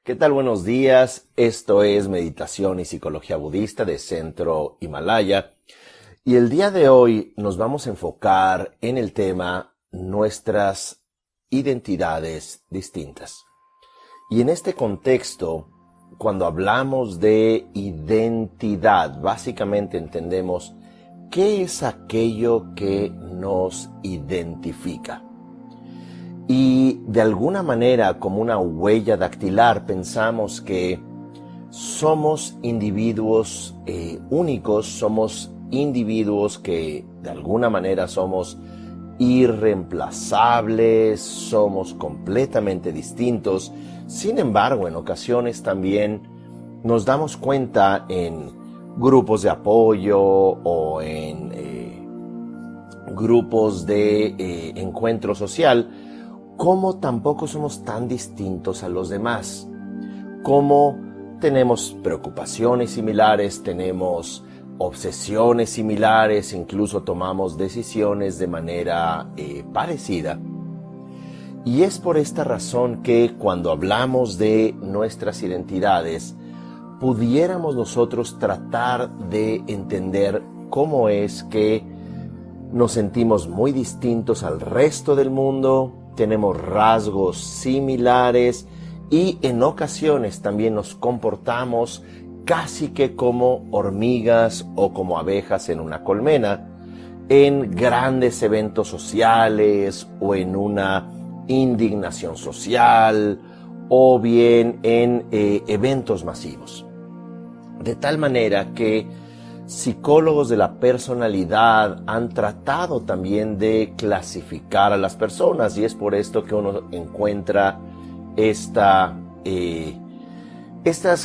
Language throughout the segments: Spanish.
¿Qué tal? Buenos días. Esto es Meditación y Psicología Budista de Centro Himalaya. Y el día de hoy nos vamos a enfocar en el tema nuestras identidades distintas. Y en este contexto, cuando hablamos de identidad, básicamente entendemos qué es aquello que nos identifica. Y de alguna manera, como una huella dactilar, pensamos que somos individuos únicos, somos individuos que de alguna manera somos irreemplazables, somos completamente distintos. Sin embargo, en ocasiones también nos damos cuenta en grupos de apoyo o en grupos de encuentro social, cómo tampoco somos tan distintos a los demás, cómo tenemos preocupaciones similares, tenemos obsesiones similares, incluso tomamos decisiones de manera parecida. Y es por esta razón que cuando hablamos de nuestras identidades, pudiéramos nosotros tratar de entender cómo es que nos sentimos muy distintos al resto del mundo, tenemos rasgos similares y en ocasiones también nos comportamos casi que como hormigas o como abejas en una colmena, en grandes eventos sociales o en una indignación social o bien en eventos masivos. De tal manera que psicólogos de la personalidad han tratado también de clasificar a las personas y es por esto que uno encuentra estas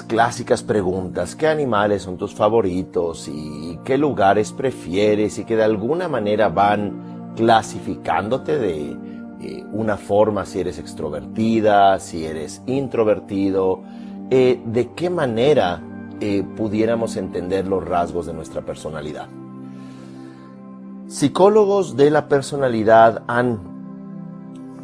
clásicas preguntas: ¿qué animales son tus favoritos? ¿Y qué lugares prefieres? Y que de alguna manera van clasificándote de una forma, si eres extrovertida, si eres introvertido, de qué manera pudiéramos entender los rasgos de nuestra personalidad. Psicólogos de la personalidad han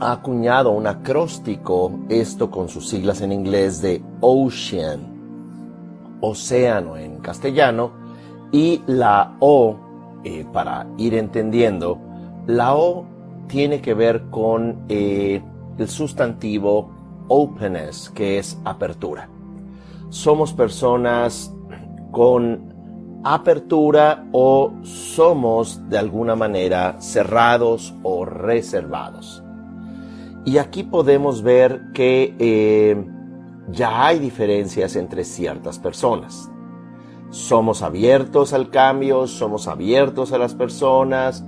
acuñado un acróstico, esto con sus siglas en inglés de OCEAN, océano en castellano, y la O, para ir entendiendo, la O tiene que ver con el sustantivo openness, que es apertura. Somos personas con apertura o somos de alguna manera cerrados o reservados. Y aquí podemos ver que ya hay diferencias entre ciertas personas. Somos abiertos al cambio, somos abiertos a las personas,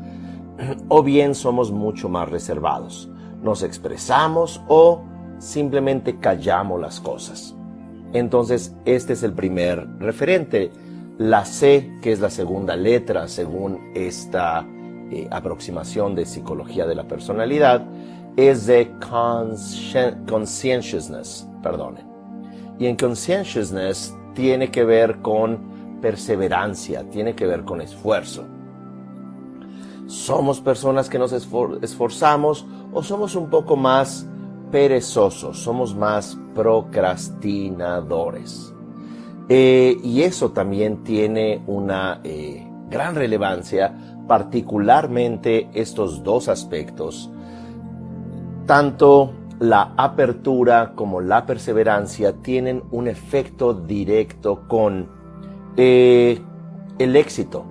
o bien somos mucho más reservados. Nos expresamos o simplemente callamos las cosas. Entonces, este es el primer referente. La C, que es la segunda letra según esta aproximación de psicología de la personalidad, es de conscientiousness, Y en conscientiousness tiene que ver con perseverancia, tiene que ver con esfuerzo. ¿Somos personas que nos esforzamos o somos un poco más perezosos, somos más procrastinadores? Y eso también tiene una gran relevancia, particularmente estos dos aspectos. Tanto la apertura como la perseverancia tienen un efecto directo con el éxito.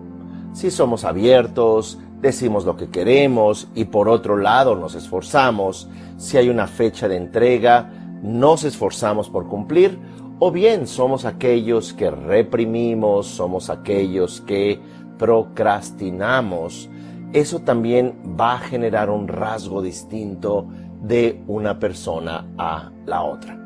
Si somos abiertos, decimos lo que queremos y por otro lado nos esforzamos, si hay una fecha de entrega, nos esforzamos por cumplir, o bien somos aquellos que reprimimos, somos aquellos que procrastinamos. Eso también va a generar un rasgo distinto de una persona a la otra.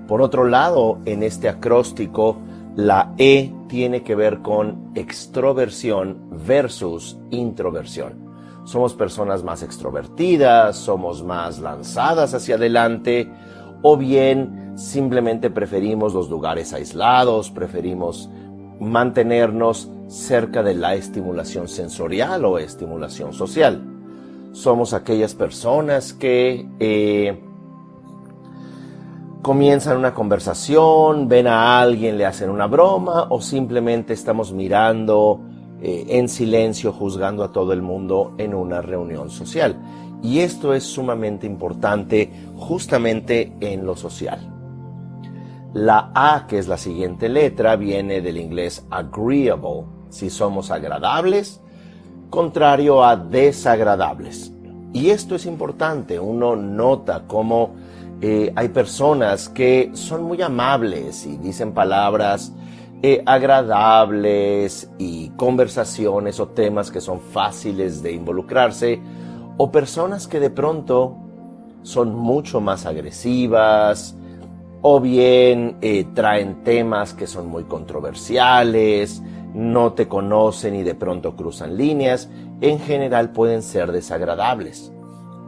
Por otro lado, en este acróstico, la E tiene que ver con extroversión versus introversión. Somos personas más extrovertidas, somos más lanzadas hacia adelante, o bien simplemente preferimos los lugares aislados, preferimos mantenernos cerca de la estimulación sensorial o estimulación social. Somos aquellas personas que comienzan una conversación, ven a alguien, le hacen una broma o simplemente estamos mirando en silencio, juzgando a todo el mundo en una reunión social. Y esto es sumamente importante justamente en lo social. La A, que es la siguiente letra, viene del inglés agreeable, si somos agradables, contrario a desagradables. Y esto es importante, uno nota cómo hay personas que son muy amables y dicen palabras agradables y conversaciones o temas que son fáciles de involucrarse, o personas que de pronto son mucho más agresivas o bien traen temas que son muy controversiales, no te conocen y de pronto cruzan líneas. En general pueden ser desagradables.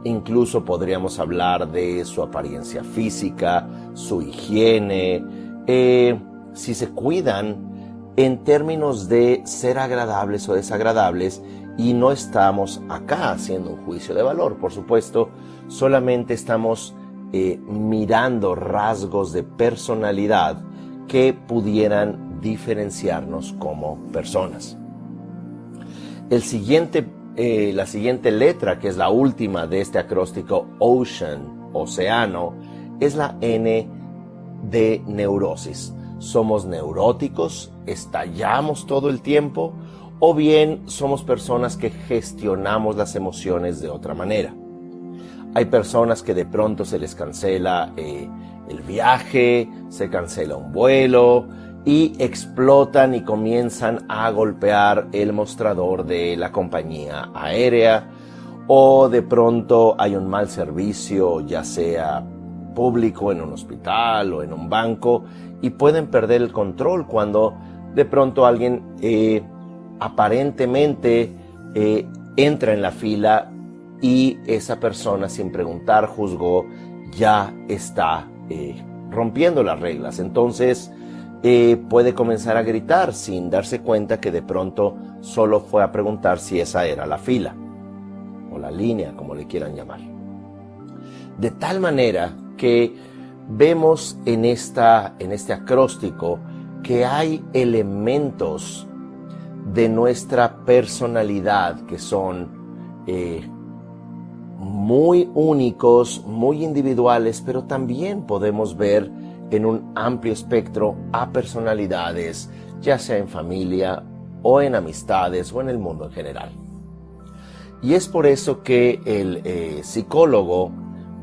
Incluso podríamos hablar de su apariencia física, su higiene, si se cuidan en términos de ser agradables o desagradables, y no estamos acá haciendo un juicio de valor, por supuesto, solamente estamos mirando rasgos de personalidad que pudieran diferenciarnos como personas. La siguiente letra, que es la última de este acróstico Ocean, océano, es la N de neurosis. Somos neuróticos, estallamos todo el tiempo, o bien somos personas que gestionamos las emociones de otra manera. Hay personas que de pronto se les cancela el viaje, se cancela un vuelo y explotan y comienzan a golpear el mostrador de la compañía aérea, o de pronto hay un mal servicio, ya sea público en un hospital o en un banco, y pueden perder el control cuando de pronto alguien aparentemente entra en la fila y esa persona, sin preguntar, juzgó, ya está rompiendo las reglas. Entonces puede comenzar a gritar sin darse cuenta que de pronto solo fue a preguntar si esa era la fila o la línea, como le quieran llamar. De tal manera que vemos en este acróstico que hay elementos de nuestra personalidad que son muy únicos, muy individuales, pero también podemos ver en un amplio espectro a personalidades, ya sea en familia o en amistades o en el mundo en general. Y es por eso que el psicólogo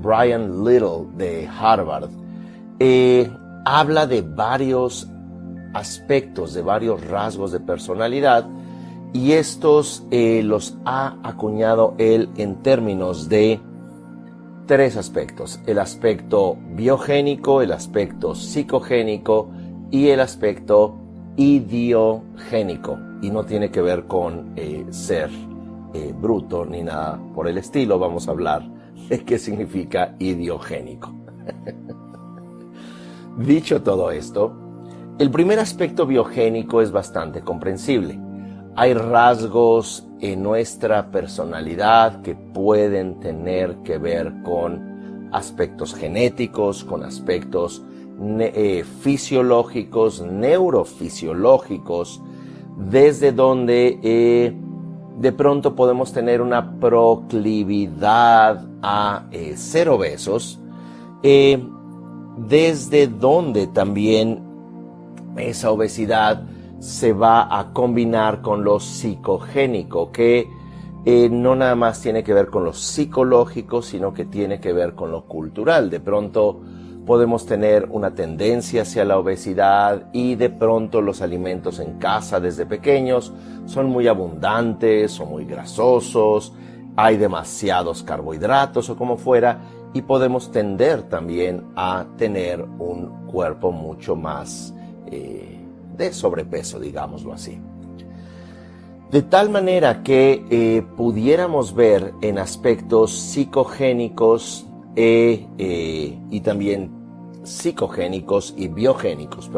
Brian Little de Harvard habla de varios aspectos, de varios rasgos de personalidad, y estos los ha acuñado él en términos de tres aspectos: el aspecto biogénico, el aspecto psicogénico y el aspecto idiogénico. Y no tiene que ver con ser bruto ni nada por el estilo. Vamos a hablar de qué significa idiogénico. Dicho todo esto, el primer aspecto biogénico es bastante comprensible. Hay rasgos en nuestra personalidad que pueden tener que ver con aspectos genéticos, con aspectos fisiológicos, neurofisiológicos, desde donde de pronto podemos tener una proclividad a ser obesos, desde donde también esa obesidad se va a combinar con lo psicogénico, que no nada más tiene que ver con lo psicológico, sino que tiene que ver con lo cultural. De pronto podemos tener una tendencia hacia la obesidad y de pronto los alimentos en casa desde pequeños son muy abundantes o muy grasosos, hay demasiados carbohidratos o como fuera, y podemos tender también a tener un cuerpo mucho más de sobrepeso, digámoslo así. De tal manera que pudiéramos ver en aspectos psicogénicos y también psicogénicos y biogénicos,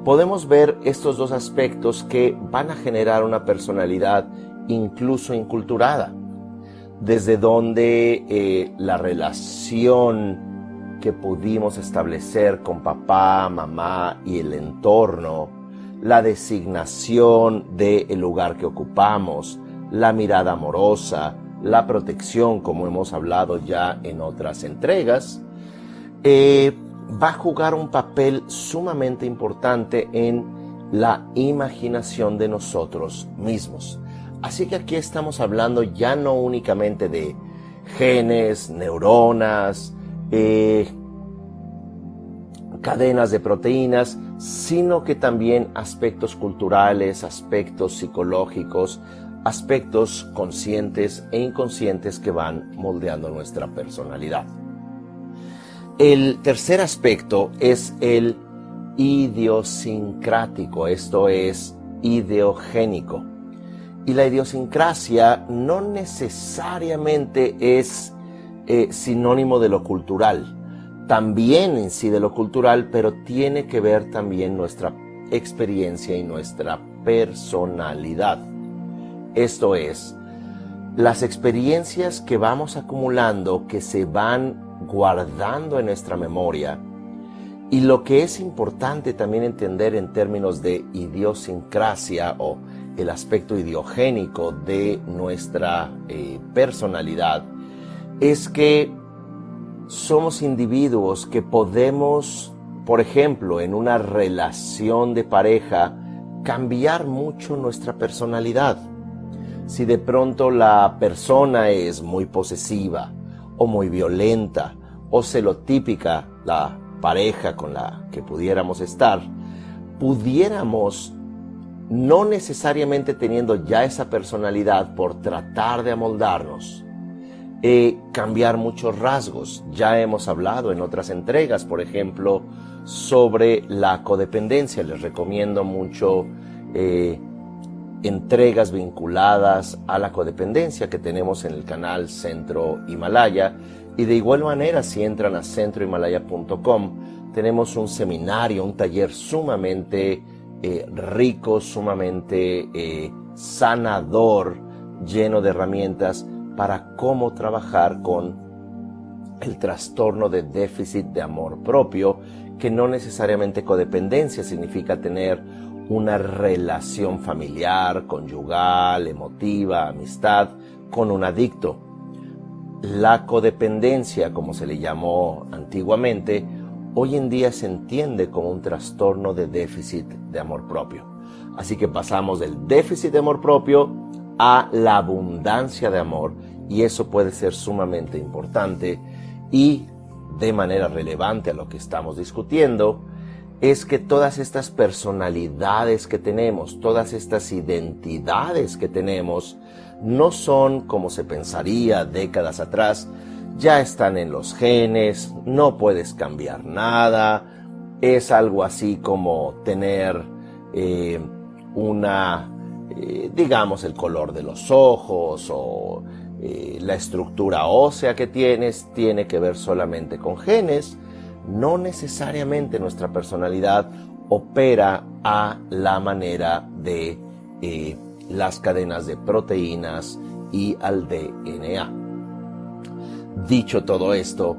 podemos ver estos dos aspectos que van a generar una personalidad incluso inculturada, desde donde la relación que pudimos establecer con papá, mamá y el entorno, la designación del lugar que ocupamos, la mirada amorosa, la protección, como hemos hablado ya en otras entregas, va a jugar un papel sumamente importante en la imaginación de nosotros mismos. Así que aquí estamos hablando ya no únicamente de genes, neuronas, cadenas de proteínas, sino que también aspectos culturales, aspectos psicológicos, aspectos conscientes e inconscientes que van moldeando nuestra personalidad. El tercer aspecto es el idiosincrático, esto es ideogénico. Y la idiosincrasia no necesariamente es sinónimo de lo cultural. También incide lo cultural, pero tiene que ver también nuestra experiencia y nuestra personalidad. Esto es, las experiencias que vamos acumulando, que se van guardando en nuestra memoria, y lo que es importante también entender en términos de idiosincrasia o el aspecto ideogénico de nuestra personalidad, es que somos individuos que podemos, por ejemplo, en una relación de pareja, cambiar mucho nuestra personalidad. Si de pronto la persona es muy posesiva o muy violenta o celotípica, la pareja con la que pudiéramos estar, pudiéramos, no necesariamente teniendo ya esa personalidad por tratar de amoldarnos, cambiar muchos rasgos. Ya hemos hablado en otras entregas, por ejemplo, sobre la codependencia. Les recomiendo mucho entregas vinculadas a la codependencia que tenemos en el canal Centro Himalaya. Y de igual manera, si entran a centrohimalaya.com, tenemos un seminario, un taller sumamente rico, sumamente sanador, lleno de herramientas para cómo trabajar con el trastorno de déficit de amor propio, que no necesariamente codependencia significa tener una relación familiar, conyugal, emotiva, amistad con un adicto. La codependencia, como se le llamó antiguamente, hoy en día se entiende como un trastorno de déficit de amor propio. Así que pasamos del déficit de amor propio a la abundancia de amor, y eso puede ser sumamente importante. Y de manera relevante a lo que estamos discutiendo, es que todas estas personalidades que tenemos, todas estas identidades que tenemos, no son como se pensaría décadas atrás. Ya están en los genes, no puedes cambiar nada. Es algo así como tener digamos, el color de los ojos o la estructura ósea que tienes, tiene que ver solamente con genes. No necesariamente nuestra personalidad opera a la manera de las cadenas de proteínas y al DNA. Dicho todo esto,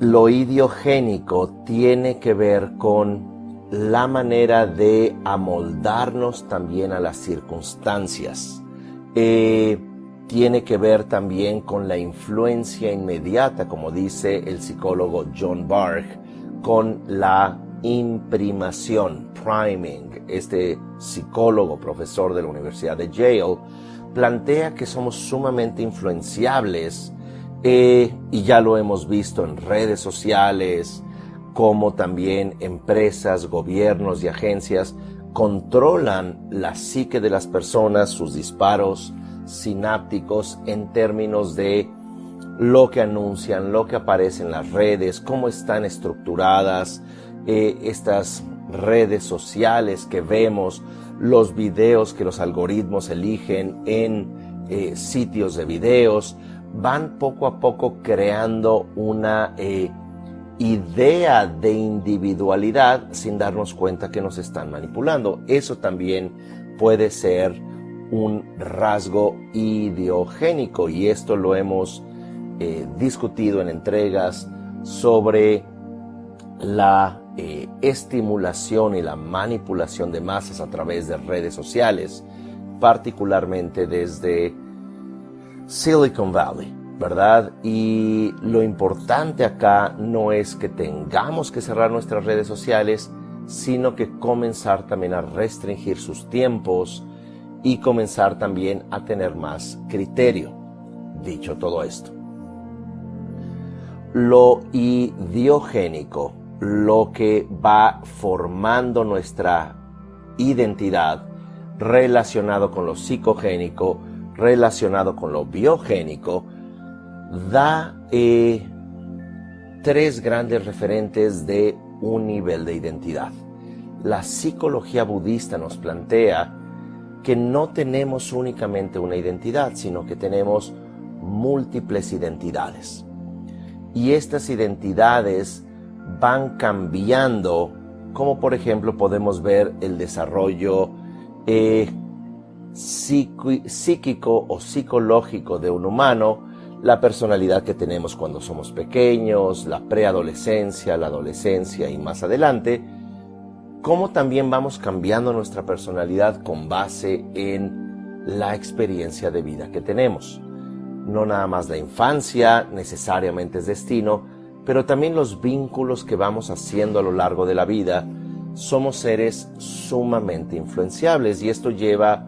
lo ideogénico tiene que ver con la manera de amoldarnos también a las circunstancias. Tiene que ver también con la influencia inmediata, como dice el psicólogo John Bargh, con la imprimación, priming. Este psicólogo, profesor de la Universidad de Yale, plantea que somos sumamente influenciables, y ya lo hemos visto en redes sociales, como también empresas, gobiernos y agencias controlan la psique de las personas, sus disparos sinápticos en términos de lo que anuncian, lo que aparece en las redes, cómo están estructuradas estas redes sociales que vemos, los videos que los algoritmos eligen en sitios de videos, van poco a poco creando una idea de individualidad sin darnos cuenta que nos están manipulando. Eso también puede ser un rasgo ideogénico, y esto lo hemos discutido en entregas sobre la estimulación y la manipulación de masas a través de redes sociales, particularmente desde Silicon Valley, ¿verdad? Y lo importante acá no es que tengamos que cerrar nuestras redes sociales, sino que comenzar también a restringir sus tiempos y comenzar también a tener más criterio. Dicho todo esto, lo ideogénico, lo que va formando nuestra identidad, relacionado con lo psicogénico, relacionado con lo biogénico, da tres grandes referentes de un nivel de identidad. La psicología budista nos plantea que no tenemos únicamente una identidad, sino que tenemos múltiples identidades. Y estas identidades van cambiando, como por ejemplo podemos ver el desarrollo psíquico o psicológico de un humano, la personalidad que tenemos cuando somos pequeños, la preadolescencia, la adolescencia y más adelante, cómo también vamos cambiando nuestra personalidad con base en la experiencia de vida que tenemos. No nada más la infancia necesariamente es destino, pero también los vínculos que vamos haciendo a lo largo de la vida. Somos seres sumamente influenciables y esto lleva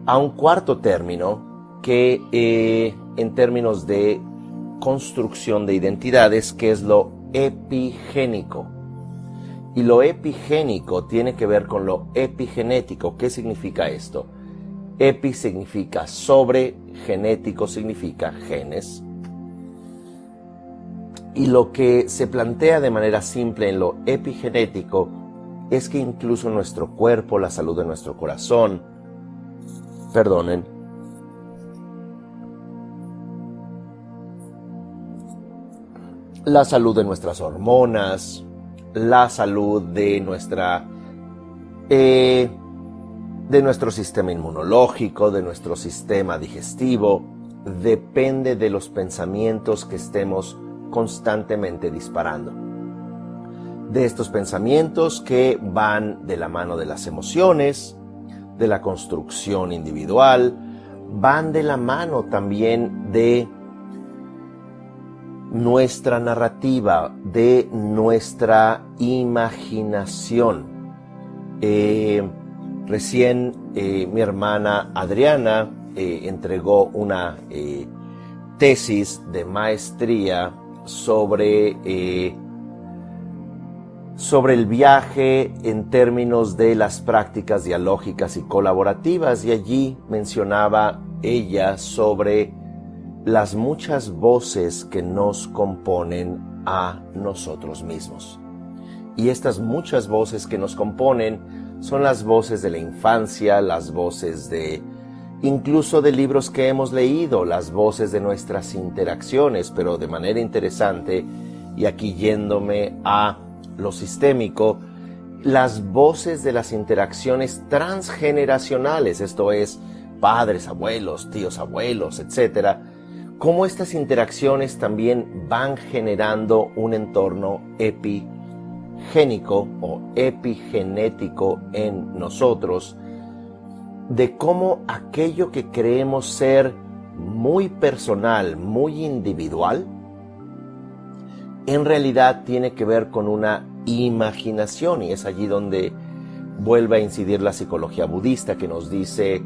a un cuarto término que en términos de construcción de identidades, que es lo epigénico. Y lo epigénico tiene que ver con lo epigenético. ¿Qué significa esto? Epi significa sobre, genético significa genes. Y lo que se plantea de manera simple en lo epigenético es que incluso nuestro cuerpo, la salud de nuestro corazón, la salud de nuestras hormonas, la salud de nuestro sistema inmunológico, de nuestro sistema digestivo, depende de los pensamientos que estemos constantemente disparando. De estos pensamientos que van de la mano de las emociones, de la construcción individual, van de la mano también de nuestra narrativa, de nuestra imaginación. Recién mi hermana Adriana entregó una tesis de maestría sobre el viaje en términos de las prácticas dialógicas y colaborativas, y allí mencionaba ella sobre las muchas voces que nos componen a nosotros mismos. Y estas muchas voces que nos componen son las voces de la infancia, las voces incluso de libros que hemos leído, las voces de nuestras interacciones, pero de manera interesante, y aquí yéndome a lo sistémico, las voces de las interacciones transgeneracionales, esto es, padres, abuelos, tíos, abuelos, etcétera, cómo estas interacciones también van generando un entorno epigénico o epigenético en nosotros, de cómo aquello que creemos ser muy personal, muy individual, en realidad tiene que ver con una imaginación, y es allí donde vuelve a incidir la psicología budista, que nos dice: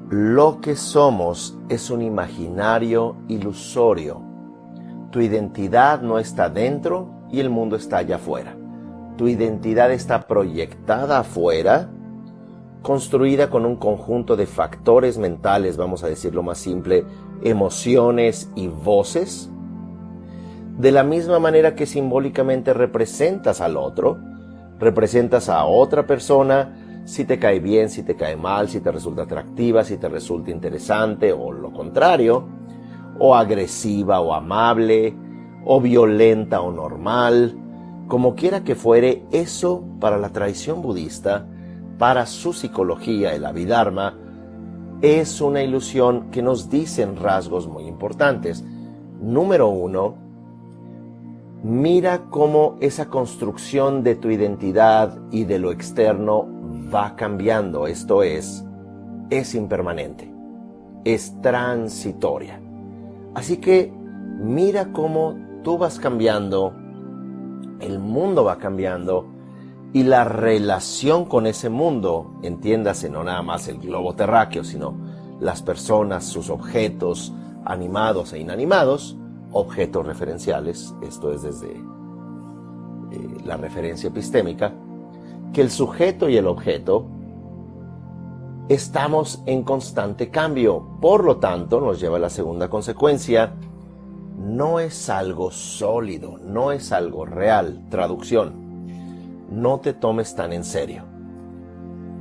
lo que somos es un imaginario ilusorio. Tu identidad no está dentro y el mundo está allá afuera. Tu identidad está proyectada afuera, construida con un conjunto de factores mentales, vamos a decirlo más simple, emociones y voces. De la misma manera que simbólicamente representas al otro, representas a otra persona, si te cae bien, si te cae mal, si te resulta atractiva, si te resulta interesante, o lo contrario, o agresiva o amable, o violenta o normal, como quiera que fuere. Eso, para la tradición budista, para su psicología, el Abhidharma, es una ilusión que nos dicen rasgos muy importantes. Número 1, mira cómo esa construcción de tu identidad y de lo externo va cambiando. Esto es impermanente, es transitoria. Así que mira cómo tú vas cambiando, el mundo va cambiando y la relación con ese mundo, entiéndase, no nada más el globo terráqueo, sino las personas, sus objetos, animados e inanimados, objetos referenciales, esto es desde la referencia epistémica, que el sujeto y el objeto estamos en constante cambio. Por lo tanto, nos lleva a la segunda consecuencia: no es algo sólido, no es algo real. Traducción: no te tomes tan en serio.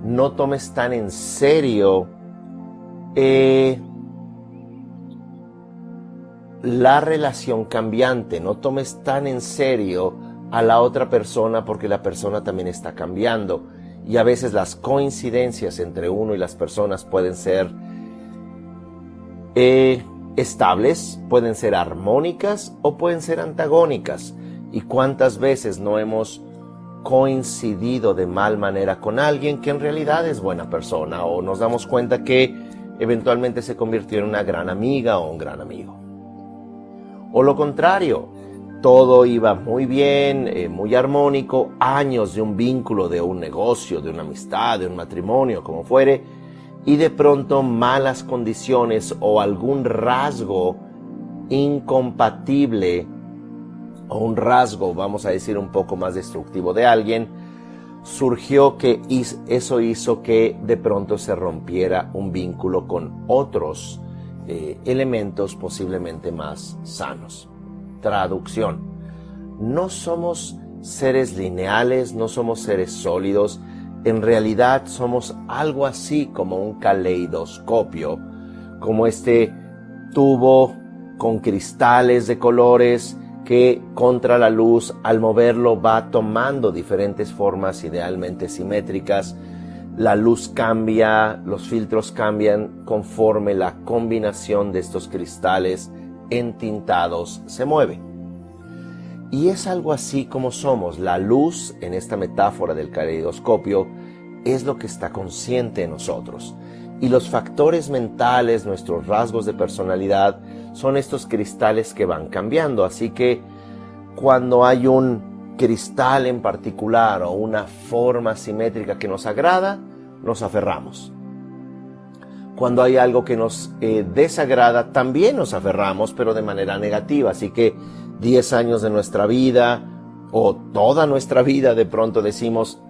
No tomes tan en serio la relación cambiante. No tomes tan en serio a la otra persona, porque la persona también está cambiando. Y a veces las coincidencias entre uno y las personas pueden ser estables, pueden ser armónicas o pueden ser antagónicas. ¿Y cuántas veces no hemos coincidido de mal manera con alguien que en realidad es buena persona, o nos damos cuenta que eventualmente se convirtió en una gran amiga o un gran amigo? O lo contrario, todo iba muy bien, muy armónico, años de un vínculo, de un negocio, de una amistad, de un matrimonio, como fuere, y de pronto malas condiciones o algún rasgo incompatible o un rasgo, vamos a decir, un poco más destructivo de alguien, surgió, que eso hizo que de pronto se rompiera un vínculo con otros elementos posiblemente más sanos. Traducción: no somos seres lineales, no somos seres sólidos. En realidad somos algo así como un caleidoscopio, como este tubo con cristales de colores que contra la luz, al moverlo, va tomando diferentes formas idealmente simétricas. La luz cambia, los filtros cambian conforme la combinación de estos cristales entintados se mueve. Y es algo así como somos. La luz, en esta metáfora del caleidoscopio, es lo que está consciente en nosotros. Y los factores mentales, nuestros rasgos de personalidad, son estos cristales que van cambiando. Así que cuando hay un cristal en particular o una forma simétrica que nos agrada, nos aferramos. Cuando hay algo que nos desagrada, también nos aferramos, pero de manera negativa. Así que 10 años de nuestra vida o toda nuestra vida, de pronto decimos: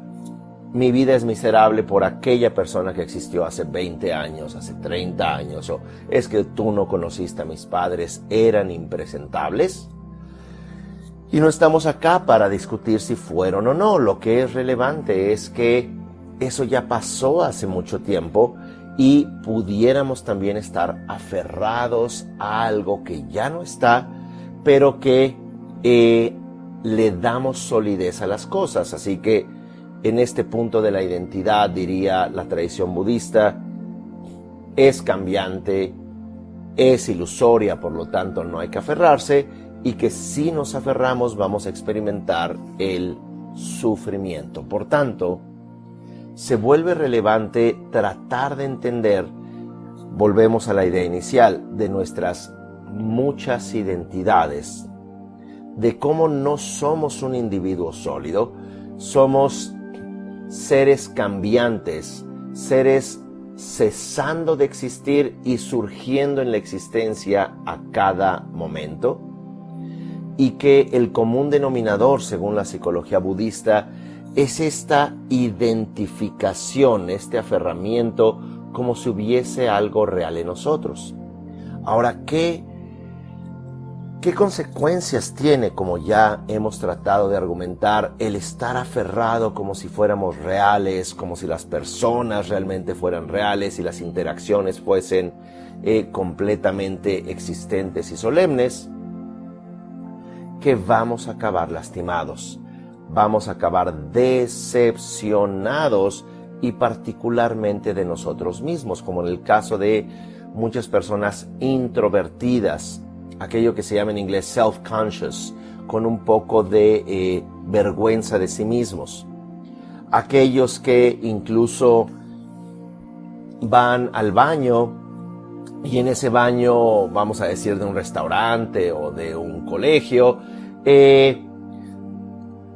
mi vida es miserable por aquella persona que existió hace 20 años, hace 30 años, o es que tú no conociste a mis padres, eran impresentables. Y no estamos acá para discutir si fueron o no. Lo que es relevante es que eso ya pasó hace mucho tiempo y pudiéramos también estar aferrados a algo que ya no está, pero que le damos solidez a las cosas. Así que en este punto de la identidad, diría la tradición budista, es cambiante, es ilusoria, por lo tanto no hay que aferrarse, y que si nos aferramos vamos a experimentar el sufrimiento. Por tanto, se vuelve relevante tratar de entender, volvemos a la idea inicial, de nuestras muchas identidades, de cómo no somos un individuo sólido, somos seres cambiantes, seres cesando de existir y surgiendo en la existencia a cada momento, y que el común denominador, según la psicología budista, es esta identificación, este aferramiento, como si hubiese algo real en nosotros. Ahora, ¿qué consecuencias tiene, como ya hemos tratado de argumentar, el estar aferrado como si fuéramos reales, como si las personas realmente fueran reales y las interacciones fuesen completamente existentes y solemnes? Que vamos a acabar lastimados, vamos a acabar decepcionados y particularmente de nosotros mismos, como en el caso de muchas personas introvertidas, aquello que se llama en inglés self-conscious, con un poco de vergüenza de sí mismos. Aquellos que incluso van al baño y en ese baño, vamos a decir, de un restaurante o de un colegio,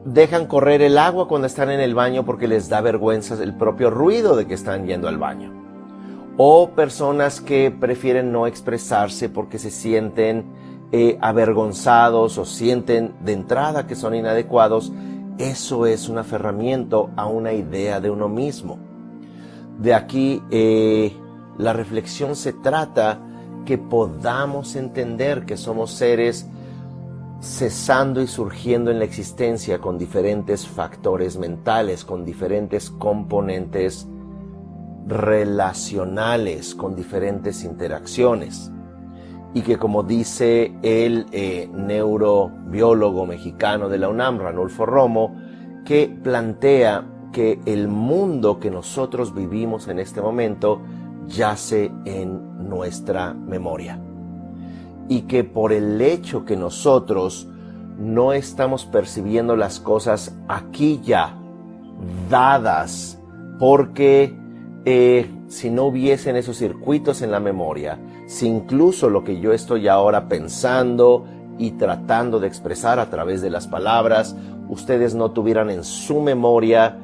dejan correr el agua cuando están en el baño porque les da vergüenza el propio ruido de que están yendo al baño. O personas que prefieren no expresarse porque se sienten avergonzados o sienten de entrada que son inadecuados. Eso es un aferramiento a una idea de uno mismo. De aquí la reflexión se trata que podamos entender que somos seres cesando y surgiendo en la existencia con diferentes factores mentales, con diferentes componentes relacionales, con diferentes interacciones. Y que, como dice el neurobiólogo mexicano de la UNAM, Ranulfo Romo, que plantea que el mundo que nosotros vivimos en este momento yace en nuestra memoria. Y que por el hecho que nosotros no estamos percibiendo las cosas aquí ya, dadas, porque si no hubiesen esos circuitos en la memoria, si incluso lo que yo estoy ahora pensando y tratando de expresar a través de las palabras, ustedes no tuvieran en su memoria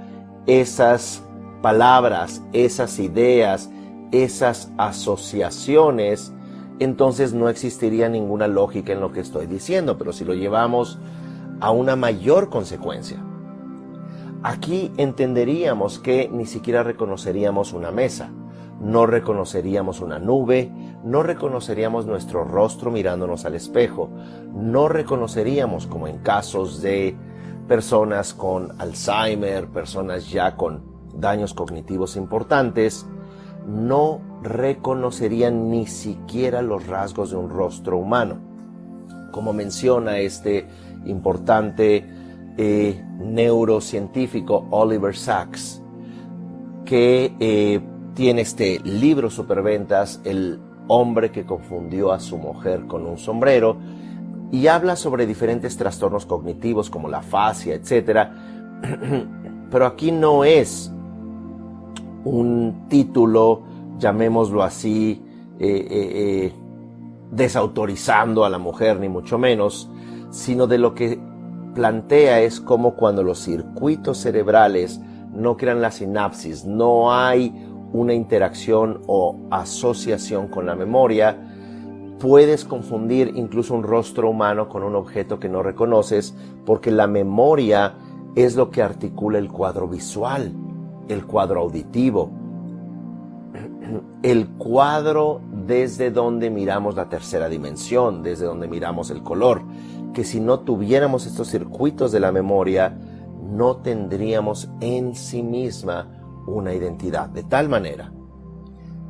esas palabras, esas ideas, esas asociaciones, entonces no existiría ninguna lógica en lo que estoy diciendo. Pero si lo llevamos a una mayor consecuencia, aquí entenderíamos que ni siquiera reconoceríamos una mesa, no reconoceríamos una nube, no reconoceríamos nuestro rostro mirándonos al espejo, no reconoceríamos, como en casos de personas con Alzheimer, personas ya con daños cognitivos importantes, no reconocerían ni siquiera los rasgos de un rostro humano. Como menciona este importante neurocientífico Oliver Sacks, que tiene este libro superventas, El hombre que confundió a su mujer con un sombrero, y habla sobre diferentes trastornos cognitivos como la afasia, etc. Pero aquí no es un título, llamémoslo así, desautorizando a la mujer, ni mucho menos, sino de lo que plantea es como cuando los circuitos cerebrales no crean la sinapsis, no hay una interacción o asociación con la memoria, puedes confundir incluso un rostro humano con un objeto que no reconoces, porque la memoria es lo que articula el cuadro visual, el cuadro auditivo, el cuadro desde donde miramos la tercera dimensión, desde donde miramos el color, que si no tuviéramos estos circuitos de la memoria, no tendríamos en sí misma una identidad, de tal manera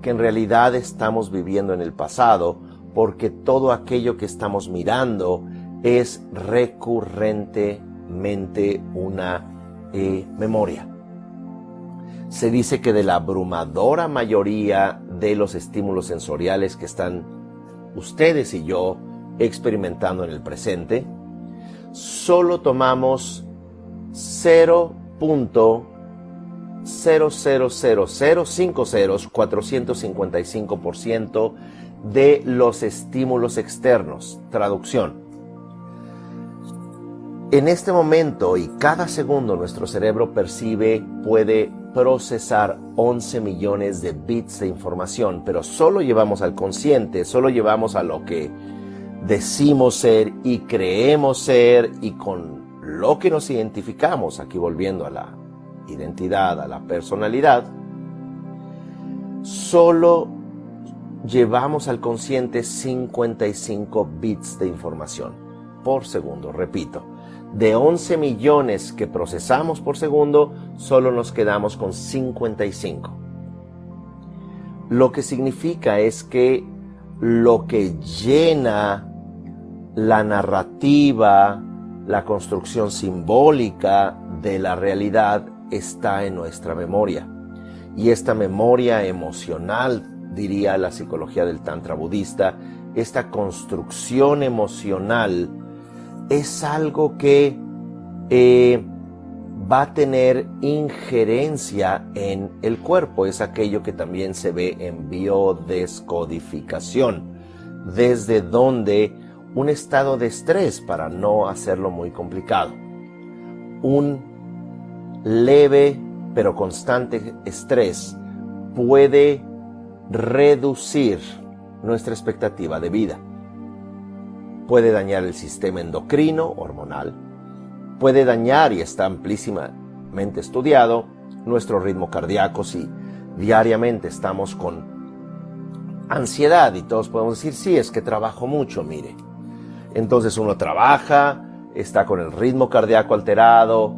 que en realidad estamos viviendo en el pasado, porque todo aquello que estamos mirando es recurrentemente una memoria. Se dice que de la abrumadora mayoría de los estímulos sensoriales que están ustedes y yo experimentando en el presente, solo tomamos 0.000050455% de los estímulos externos. Traducción: en este momento y cada segundo nuestro cerebro puede procesar 11 millones de bits de información, pero solo llevamos al consciente, solo llevamos a lo que decimos ser y creemos ser y con lo que nos identificamos, aquí volviendo a la identidad, a la personalidad, solo llevamos al consciente 55 bits de información por segundo. Repito, de 11 millones que procesamos por segundo, solo nos quedamos con 55. Lo que significa es que lo que llena la narrativa, la construcción simbólica de la realidad está en nuestra memoria. Y esta memoria emocional, diría la psicología del Tantra budista, esta construcción emocional es algo que va a tener injerencia en el cuerpo. Es aquello que también se ve en biodescodificación, desde donde un estado de estrés, para no hacerlo muy complicado, un leve pero constante estrés puede reducir nuestra expectativa de vida. Puede dañar el sistema endocrino, hormonal, puede dañar, y está amplísimamente estudiado, nuestro ritmo cardíaco si diariamente estamos con ansiedad, y todos podemos decir, sí, es que trabajo mucho, mire. Entonces uno trabaja, está con el ritmo cardíaco alterado,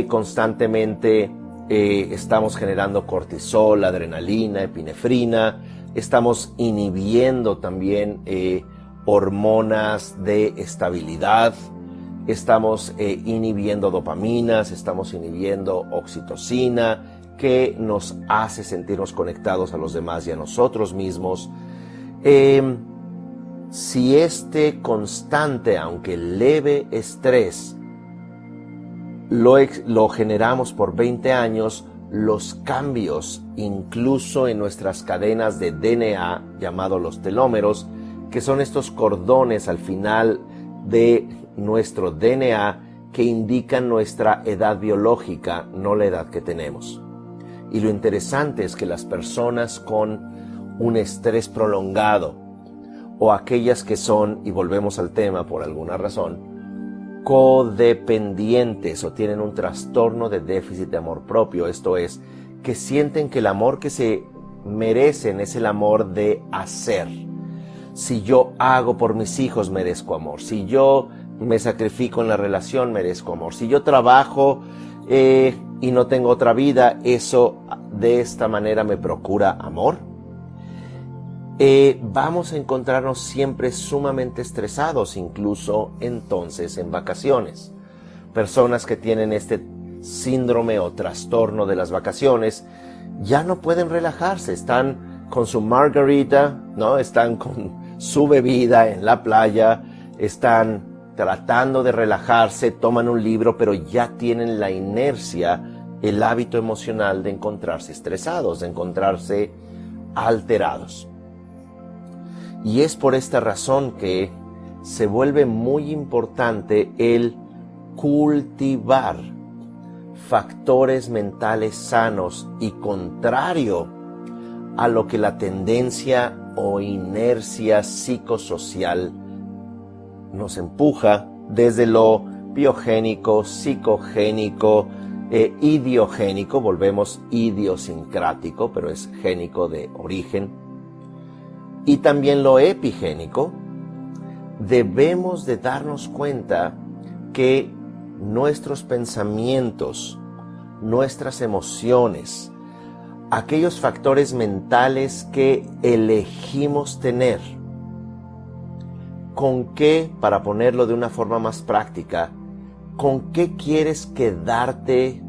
constantemente estamos generando cortisol, adrenalina, epinefrina, estamos inhibiendo también hormonas de estabilidad, estamos inhibiendo dopaminas, estamos inhibiendo oxitocina, que nos hace sentirnos conectados a los demás y a nosotros mismos. Si este constante, aunque leve estrés, lo generamos por 20 años, los cambios, incluso en nuestras cadenas de DNA, llamados los telómeros, que son estos cordones al final de nuestro DNA que indican nuestra edad biológica, no la edad que tenemos. Y lo interesante es que las personas con un estrés prolongado, o aquellas que son, y volvemos al tema por alguna razón, codependientes o tienen un trastorno de déficit de amor propio, esto es, que sienten que el amor que se merecen es el amor de hacer. Si yo hago por mis hijos, merezco amor. Si yo me sacrifico en la relación, merezco amor. Si yo trabajo y no tengo otra vida, eso de esta manera me procura amor. Vamos a encontrarnos siempre sumamente estresados, incluso entonces en vacaciones. Personas que tienen este síndrome o trastorno de las vacaciones ya no pueden relajarse, están con su margarita, ¿no? Están con su bebida en la playa, están tratando de relajarse, toman un libro, pero ya tienen la inercia, el hábito emocional de encontrarse estresados, de encontrarse alterados. Y es por esta razón que se vuelve muy importante el cultivar factores mentales sanos y contrario a lo que la tendencia o inercia psicosocial nos empuja desde lo biogénico, psicogénico, idiogénico, volvemos idiosincrático, pero es génico de origen, y también lo epigénico. Debemos de darnos cuenta que nuestros pensamientos, nuestras emociones, aquellos factores mentales que elegimos tener, con qué, para ponerlo de una forma más práctica, con qué quieres quedarte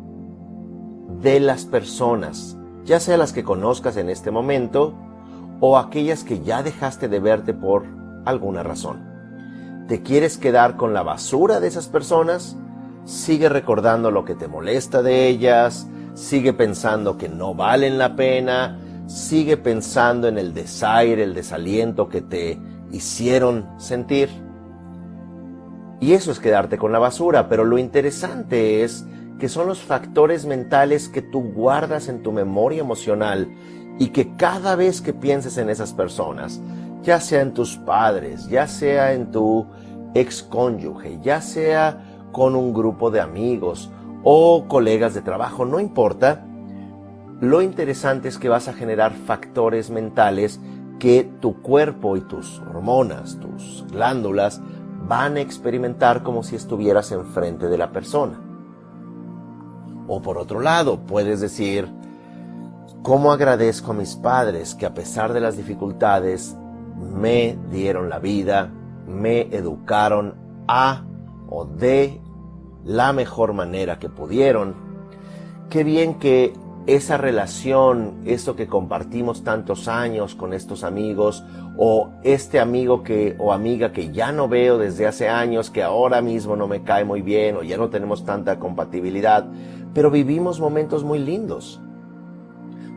de las personas, ya sea las que conozcas en este momento o aquellas que ya dejaste de verte por alguna razón. ¿Te quieres quedar con la basura de esas personas? Sigue recordando lo que te molesta de ellas, sigue pensando que no valen la pena, sigue pensando en el desaire, el desaliento que te hicieron sentir. Y eso es quedarte con la basura, pero lo interesante es que son los factores mentales que tú guardas en tu memoria emocional y que cada vez que pienses en esas personas, ya sea en tus padres, ya sea en tu excónyuge, ya sea con un grupo de amigos o colegas de trabajo, no importa, lo interesante es que vas a generar factores mentales que tu cuerpo y tus hormonas, tus glándulas, van a experimentar como si estuvieras enfrente de la persona. O por otro lado, puedes decir, ¿cómo agradezco a mis padres que a pesar de las dificultades me dieron la vida, me educaron a o de la mejor manera que pudieron? Qué bien que esa relación, esto que compartimos tantos años con estos amigos, o este amigo o amiga que ya no veo desde hace años, que ahora mismo no me cae muy bien, o ya no tenemos tanta compatibilidad, pero vivimos momentos muy lindos,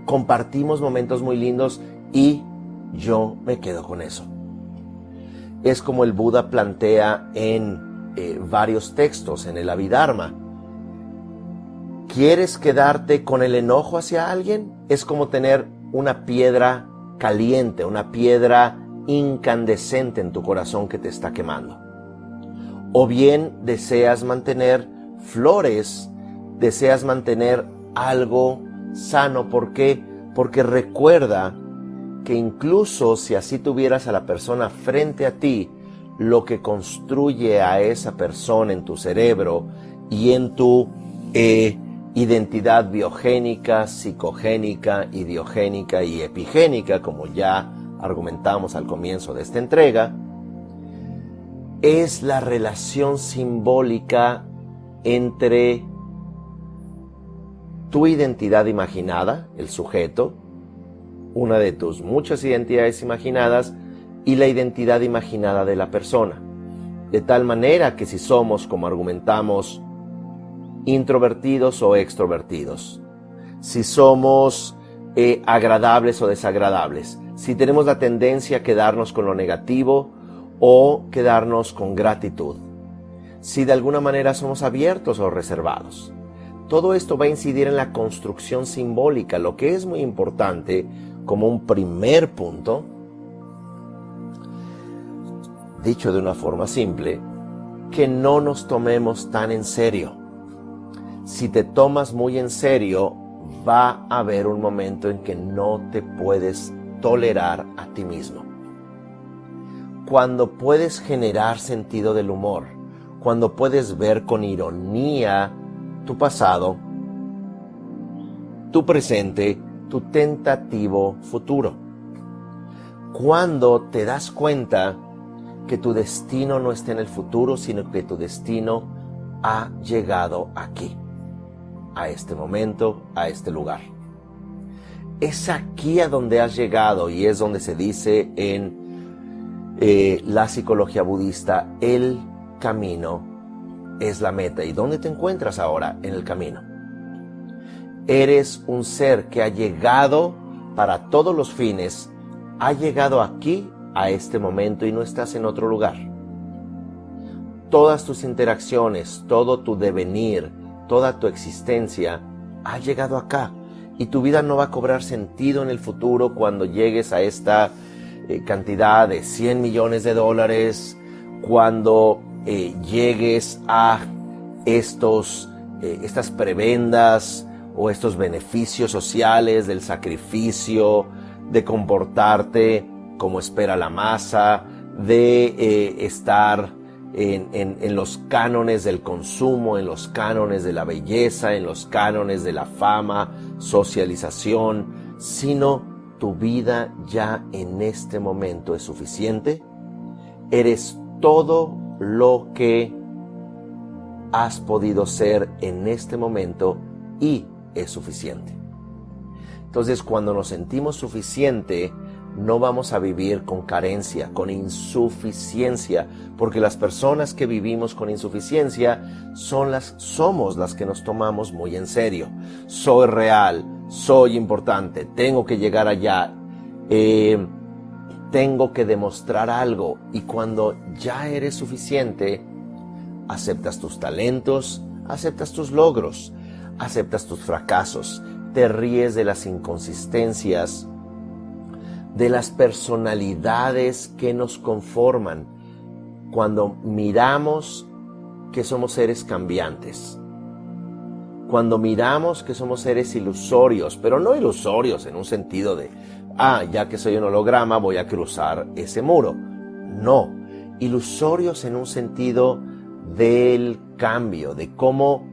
compartimos momentos muy lindos y yo me quedo con eso. Es como el Buda plantea en varios textos en el Abhidharma. ¿Quieres quedarte con el enojo hacia alguien? Es como tener una piedra caliente, una piedra incandescente en tu corazón que te está quemando. O bien deseas mantener flores, deseas mantener algo sano. ¿Por qué? Porque recuerda que incluso si así tuvieras a la persona frente a ti, lo que construye a esa persona en tu cerebro y en tu identidad biogénica, psicogénica, idiogénica y epigénica, como ya argumentamos al comienzo de esta entrega, es la relación simbólica entre tu identidad imaginada, el sujeto, una de tus muchas identidades imaginadas, y la identidad imaginada de la persona. De tal manera que si somos, como argumentamos, introvertidos o extrovertidos, si somos agradables o desagradables, si tenemos la tendencia a quedarnos con lo negativo o quedarnos con gratitud, si de alguna manera somos abiertos o reservados. Todo esto va a incidir en la construcción simbólica, lo que es muy importante como un primer punto. Dicho de una forma simple, que no nos tomemos tan en serio. Si te tomas muy en serio, va a haber un momento en que no te puedes tolerar a ti mismo. Cuando puedes generar sentido del humor, cuando puedes ver con ironía tu pasado, tu presente, tu tentativo futuro. Cuando te das cuenta que tu destino no está en el futuro, sino que tu destino ha llegado aquí, a este momento, a este lugar. Es aquí a donde has llegado y es donde se dice en la psicología budista, el camino es la meta. ¿Y dónde te encuentras ahora? En el camino. Eres un ser que ha llegado para todos los fines, ha llegado aquí a este momento y no estás en otro lugar. Todas tus interacciones, todo tu devenir, toda tu existencia ha llegado acá y tu vida no va a cobrar sentido en el futuro cuando llegues a esta cantidad de $100 millones, cuando llegues a estas prebendas o estos beneficios sociales del sacrificio, de comportarte como espera la masa, de estar en los cánones del consumo, en los cánones de la belleza, en los cánones de la fama, socialización, sino tu vida ya en este momento es suficiente. Eres todo lo que has podido ser en este momento y es suficiente. Entonces, cuando nos sentimos suficiente, no vamos a vivir con carencia, con insuficiencia, porque las personas que vivimos con insuficiencia somos las que nos tomamos muy en serio. Soy real, soy importante, tengo que llegar allá, tengo que demostrar algo. Y cuando ya eres suficiente, aceptas tus talentos, aceptas tus logros, aceptas tus fracasos, te ríes de las inconsistencias, de las personalidades que nos conforman, cuando miramos que somos seres cambiantes, cuando miramos que somos seres ilusorios, pero no ilusorios en un sentido de, ya que soy un holograma voy a cruzar ese muro. No, ilusorios en un sentido del cambio, de cómo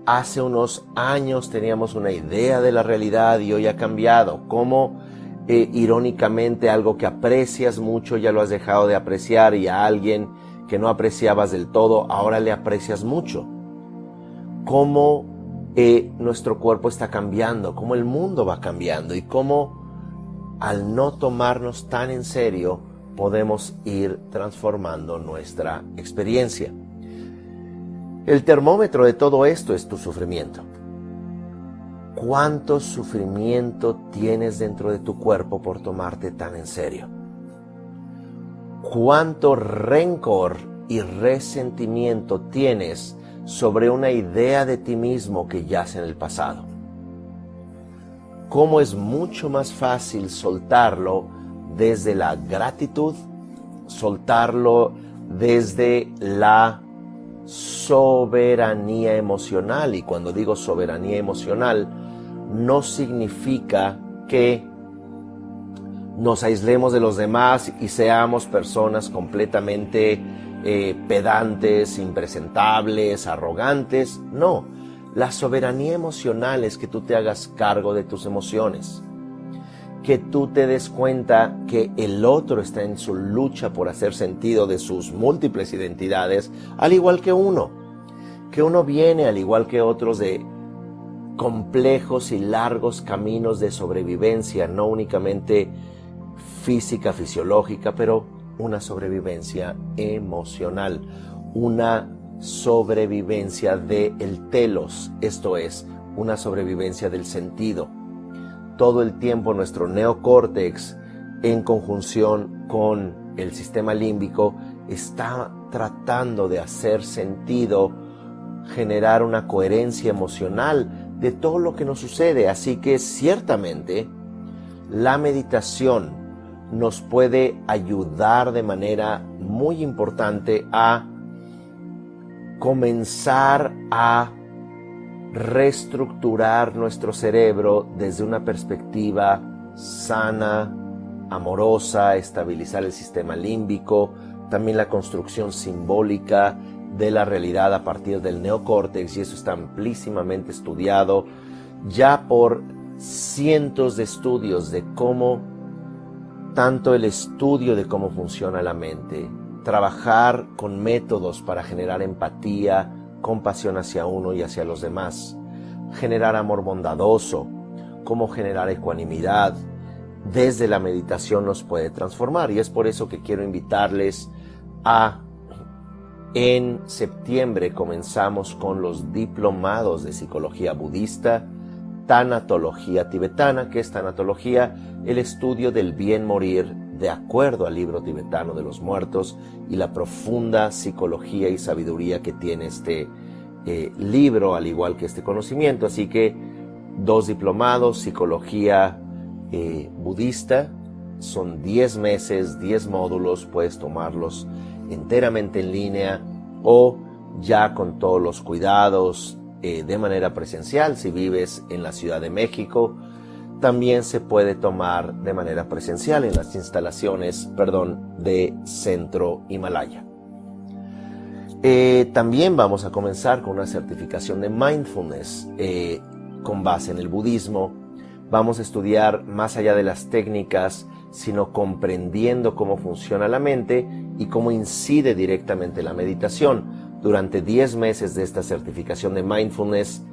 hace unos años teníamos una idea de la realidad y hoy ha cambiado, cómo irónicamente algo que aprecias mucho ya lo has dejado de apreciar y a alguien que no apreciabas del todo ahora le aprecias mucho. Cómo nuestro cuerpo está cambiando, cómo el mundo va cambiando y cómo al no tomarnos tan en serio podemos ir transformando nuestra experiencia. El termómetro de todo esto es tu sufrimiento. ¿Cuánto sufrimiento tienes dentro de tu cuerpo por tomarte tan en serio? ¿Cuánto rencor y resentimiento tienes sobre una idea de ti mismo que yace en el pasado? ¿Cómo es mucho más fácil soltarlo desde la gratitud, soltarlo desde la soberanía emocional? Y cuando digo soberanía emocional, no significa que nos aislemos de los demás y seamos personas completamente pedantes, impresentables, arrogantes. No, la soberanía emocional es que tú te hagas cargo de tus emociones, que tú te des cuenta que el otro está en su lucha por hacer sentido de sus múltiples identidades, al igual que uno viene, al igual que otros, de complejos y largos caminos de sobrevivencia, no únicamente física, fisiológica, pero una sobrevivencia emocional, una sobrevivencia del telos, esto es, una sobrevivencia del sentido. Todo el tiempo nuestro neocórtex, en conjunción con el sistema límbico, está tratando de hacer sentido, generar una coherencia emocional de todo lo que nos sucede. Así que ciertamente la meditación nos puede ayudar de manera muy importante a comenzar a reestructurar nuestro cerebro desde una perspectiva sana, amorosa, estabilizar el sistema límbico, también la construcción simbólica de la realidad a partir del neocórtex, y eso está amplísimamente estudiado ya por cientos de estudios de cómo tanto el estudio de cómo funciona la mente, trabajar con métodos para generar empatía, compasión hacia uno y hacia los demás, generar amor bondadoso, cómo generar ecuanimidad, desde la meditación nos puede transformar. Y es por eso que quiero invitarles a, en septiembre comenzamos con los diplomados de psicología budista, tanatología tibetana, que es tanatología, el estudio del bien morir de acuerdo al libro tibetano de los muertos, y la profunda psicología y sabiduría que tiene este libro, al igual que este conocimiento. Así que 2 diplomados, psicología budista, son 10 meses, 10 módulos, puedes tomarlos enteramente en línea o ya con todos los cuidados de manera presencial. Si vives en la Ciudad de México, también se puede tomar de manera presencial en las instalaciones, de Centro Himalaya. También vamos a comenzar con una certificación de mindfulness con base en el budismo. Vamos a estudiar más allá de las técnicas, sino comprendiendo cómo funciona la mente y cómo incide directamente la meditación. Durante 10 meses de esta certificación de mindfulness,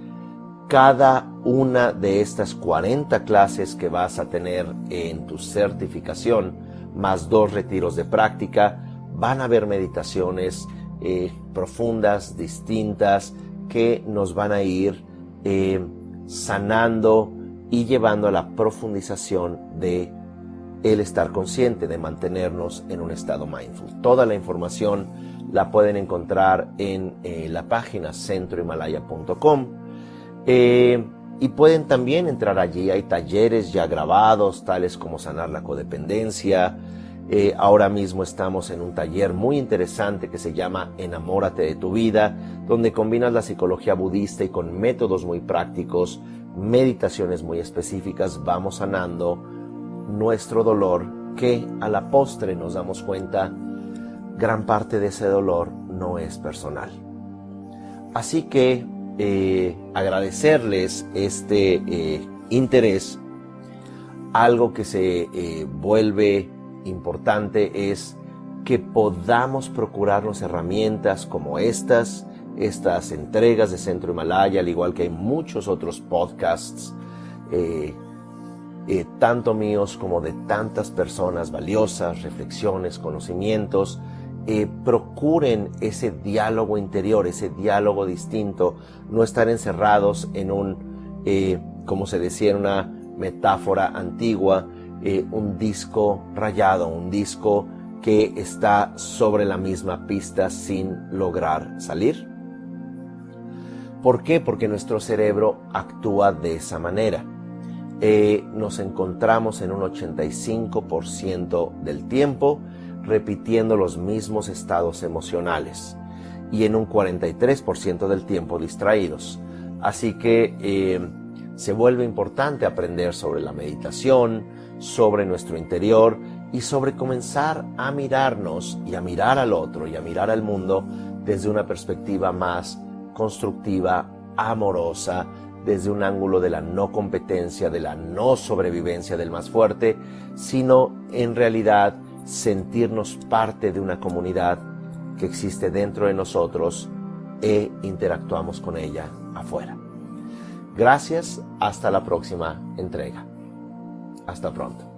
cada una de estas 40 clases que vas a tener en tu certificación, más 2 retiros de práctica, van a haber meditaciones profundas, distintas, que nos van a ir sanando y llevando a la profundización de el estar consciente, de mantenernos en un estado mindful. Toda la información la pueden encontrar en la página centrohimalaya.com y pueden también entrar allí. Hay talleres ya grabados, tales como sanar la codependencia. Ahora mismo estamos en un taller muy interesante que se llama Enamórate de tu vida, donde combinas la psicología budista y con métodos muy prácticos, meditaciones muy específicas, vamos sanando nuestro dolor, que a la postre nos damos cuenta, gran parte de ese dolor no es personal. Así que agradecerles este interés. Algo que se vuelve importante es que podamos procurarnos herramientas como estas estas entregas de Centro Himalaya, al igual que hay muchos otros podcasts, tanto míos como de tantas personas valiosas, reflexiones, conocimientos. Procuren ese diálogo interior, ese diálogo distinto, no estar encerrados en como se decía en una metáfora antigua, un disco rayado, un disco que está sobre la misma pista sin lograr salir. ¿Por qué? Porque nuestro cerebro actúa de esa manera. Nos encontramos en un 85% del tiempo repitiendo los mismos estados emocionales y en un 43% del tiempo distraídos. Así que se vuelve importante aprender sobre la meditación, sobre nuestro interior y sobre comenzar a mirarnos y a mirar al otro y a mirar al mundo desde una perspectiva más constructiva, amorosa, desde un ángulo de la no competencia, de la no sobrevivencia del más fuerte, sino en realidad sentirnos parte de una comunidad que existe dentro de nosotros e interactuamos con ella afuera. Gracias, hasta la próxima entrega. Hasta pronto.